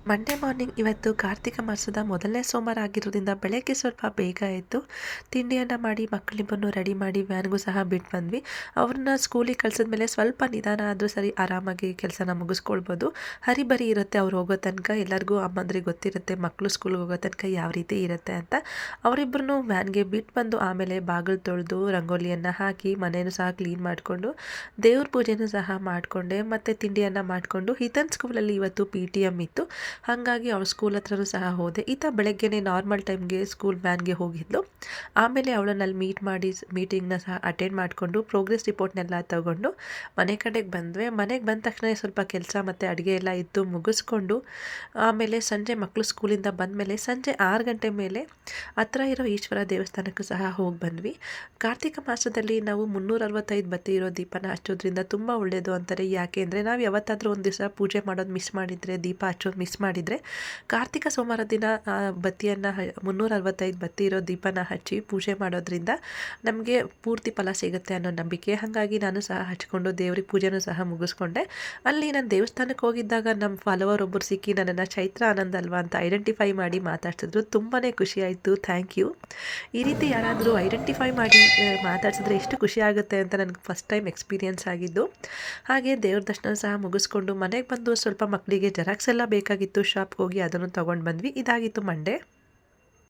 Monday morning ಇವತ್ತು ಕಾರ್ತಿಕ ಮಾಸದ ಮೊದಲನೇ ಸೋಮವಾರ ಆಗಿರೋದ್ರಿಂದ ಬೆಳಗ್ಗೆ ಸ್ವಲ್ಪ ಬೇಗ ಎದ್ದು ತಿಂಡಿಯನ್ನು ಮಾಡಿ ಮಕ್ಕಳಿಬ್ಬರನ್ನು ರೆಡಿ ಮಾಡಿ ವ್ಯಾನ್ಗೂ ಸಹ ಬಿಟ್ಟು ಬಂದ್ವಿ. ಅವ್ರನ್ನ ಸ್ಕೂಲಿಗೆ ಕಳ್ಸಿದ್ಮೇಲೆ ಸ್ವಲ್ಪ ನಿಧಾನ ಆದರೂ ಸರಿ ಆರಾಮಾಗಿ ಕೆಲಸನ ಮುಗಿಸ್ಕೊಳ್ಬೋದು. ಹರಿಬರಿ ಇರುತ್ತೆ ಅವ್ರು ಹೋಗೋ ತನಕ. ಎಲ್ಲರಿಗೂ ಅಮ್ಮಂದ್ರಿಗೆ ಗೊತ್ತಿರುತ್ತೆ ಮಕ್ಕಳು ಸ್ಕೂಲ್ಗೆ ಹೋಗೋ ತನಕ ಯಾವ ರೀತಿ ಇರುತ್ತೆ ಅಂತ. ಅವರಿಬ್ಬರನ್ನು ವ್ಯಾನ್ಗೆ ಬಿಟ್ಟು ಬಂದು ಆಮೇಲೆ ಬಾಗಿಲು ತೊಳೆದು ರಂಗೋಲಿಯನ್ನು ಹಾಕಿ ಮನೆಯೂ ಸಹ ಕ್ಲೀನ್ ಮಾಡಿಕೊಂಡು ದೇವ್ರ ಪೂಜೆನೂ ಸಹ ಮಾಡಿಕೊಂಡೆ ಮತ್ತು ತಿಂಡಿಯನ್ನು ಮಾಡಿಕೊಂಡು ಹಿತನ್ ಸ್ಕೂಲಲ್ಲಿ ಇವತ್ತು PTM ಇತ್ತು. ಹಾಗಾಗಿ ಅವಳ ಸ್ಕೂಲ್ ಹತ್ರನೂ ಸಹ ಹೋದೆ. ಈತ ಬೆಳಗ್ಗೆನೇ ನಾರ್ಮಲ್ ಟೈಮ್ಗೆ ಸ್ಕೂಲ್ ವ್ಯಾನ್ಗೆ ಹೋಗಿದ್ಲು. ಆಮೇಲೆ ಅವಳನ್ನ ಅಲ್ಲಿ ಮೀಟ್ ಮಾಡಿ ಮೀಟಿಂಗ್ನ ಸಹ ಅಟೆಂಡ್ ಮಾಡಿಕೊಂಡು ಪ್ರೋಗ್ರೆಸ್ ರಿಪೋರ್ಟ್ನೆಲ್ಲ ತಗೊಂಡು ಮನೆ ಕಡೆಗೆ ಬಂದ್ವಿ. ಮನೆಗೆ ಬಂದ ತಕ್ಷಣ ಸ್ವಲ್ಪ ಕೆಲಸ ಮತ್ತು ಅಡುಗೆ ಎಲ್ಲ ಇದ್ದು ಮುಗಿಸ್ಕೊಂಡು ಆಮೇಲೆ ಸಂಜೆ ಮಕ್ಕಳು ಸ್ಕೂಲಿಂದ ಬಂದಮೇಲೆ ಸಂಜೆ 6 ಗಂಟೆ ಮೇಲೆ ಹತ್ರ ಇರೋ ಈಶ್ವರ ದೇವಸ್ಥಾನಕ್ಕೂ ಸಹ ಹೋಗಿ ಬಂದ್ವಿ. ಕಾರ್ತಿಕ ಮಾಸದಲ್ಲಿ ನಾವು 365 ಬತ್ತಿ ಇರೋ ದೀಪನ ಹಚ್ಚೋದ್ರಿಂದ ತುಂಬ ಒಳ್ಳೆಯದು ಅಂತಾರೆ. ಯಾಕೆ ಅಂದರೆ ನಾವು ಯಾವತ್ತಾದರೂ ಒಂದು ದಿವಸ ಪೂಜೆ ಮಾಡೋದು ಮಿಸ್ ಮಾಡಿದರೆ, ದೀಪ ಹಚ್ಚೋದು ಮಿಸ್ ಮಾಡಿದರೆ ಕಾರ್ತಿಕ ಸೋಮವಾರ ದಿನ ಬತ್ತಿಯನ್ನು 365 ಬತ್ತಿ ಇರೋ ದೀಪನ ಹಚ್ಚಿ ಪೂಜೆ ಮಾಡೋದ್ರಿಂದ ನಮಗೆ ಪೂರ್ತಿ ಫಲ ಸಿಗುತ್ತೆ ಅನ್ನೋ ನಂಬಿಕೆ. ಹಾಗಾಗಿ ನಾನು ಸಹ ಹಚ್ಕೊಂಡು ದೇವ್ರಿಗೆ ಪೂಜೆನೂ ಸಹ ಮುಗಿಸ್ಕೊಂಡೆ. ಅಲ್ಲಿ ನಾನು ದೇವಸ್ಥಾನಕ್ಕೆ ಹೋಗಿದ್ದಾಗ ನಮ್ಮ ಫಾಲೋವರ್ ಒಬ್ಬರು ಸಿಕ್ಕಿ ನನ್ನನ್ನು ಚೈತ್ರ ಆನಂದ್ ಅಲ್ವಾ ಅಂತ ಐಡೆಂಟಿಫೈ ಮಾಡಿ ಮಾತಾಡ್ಸಿದ್ರು. ತುಂಬಾ ಖುಷಿ ಆಯಿತು. Thank you. ಈ ರೀತಿ ಯಾರಾದರೂ ಐಡೆಂಟಿಫೈ ಮಾಡಿ ಮಾತಾಡ್ಸಿದ್ರೆ ಎಷ್ಟು ಖುಷಿ ಆಗುತ್ತೆ ಅಂತ ನನಗೆ ಫಸ್ಟ್ ಟೈಮ್ ಎಕ್ಸ್ಪೀರಿಯೆನ್ಸ್ ಆಗಿದ್ದು. ಹಾಗೆ ದೇವ್ರ ದರ್ಶನ ಸಹ ಮುಗಿಸ್ಕೊಂಡು ಮನೆಗೆ ಬಂದು ಸ್ವಲ್ಪ ಮಕ್ಕಳಿಗೆ ಜೆರಾಕ್ಸ್ ಎಲ್ಲ ಬೇಕಾಗಿತ್ತು, ಶಾಪ್ಗೆ ಹೋಗಿ ಅದನ್ನು ತೊಗೊಂಡು ಬಂದ್ವಿ. ಇದಾಗಿತ್ತು ಮಂಡೇ.